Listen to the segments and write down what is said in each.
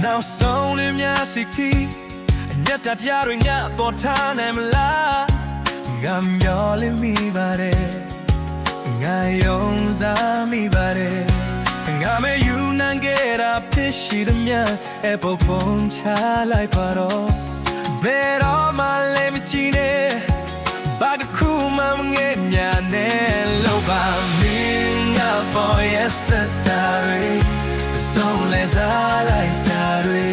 နောက်ဆုံးလေးများစီတီညက်တာတရားတွေညပေါ်ထားနိုင်မလားငါမျောလေးမိပါတယ်ငါယုံစားမိပါတယ်ငါမဲယူနိုင်ခဲ့တာဖြစ်ရှိသည်များအပေါ်ပုံချလိုက်ပါတော့ဘယ်တော့မှလည်းမကြည့်နဲ့ဘာကခုမှမငဲ့ညာနဲ့လို့ပါမင်းငါပေါ်ရဲ့စတာတွေဆုံးလဲစားလိုက်တာတွေ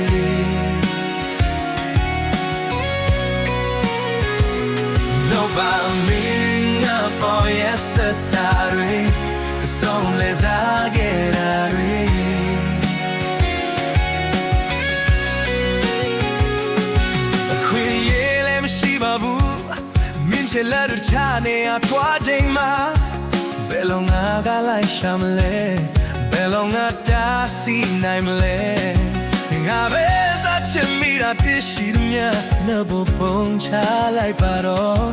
လို့ပါမင်းငါပေါ်ရဲ့စတာတွေဆုံးလဲစားခဲ့တာတွေခွေရည်လည်းမရှိပါဘူးမင်းချလက်တို့ချနေရတွားချိန်မှာဘယ်လိုငါကလိုက်ရှာမလဲဘယ်လိုငါတားဆီးနိုင်မလဲငါပဲစားချင်မိတာဖြစ်ရှိသည်များနှုတ်ပုံချလိုက်ပါတော့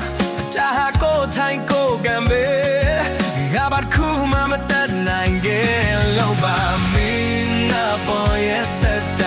တာဟာကိုထိုင်ကိုကံပဲငါဘာခုမှမတတ်နိုင်ခဲ့လို့ပါမင်းငါပေါ်ရဲ့စက်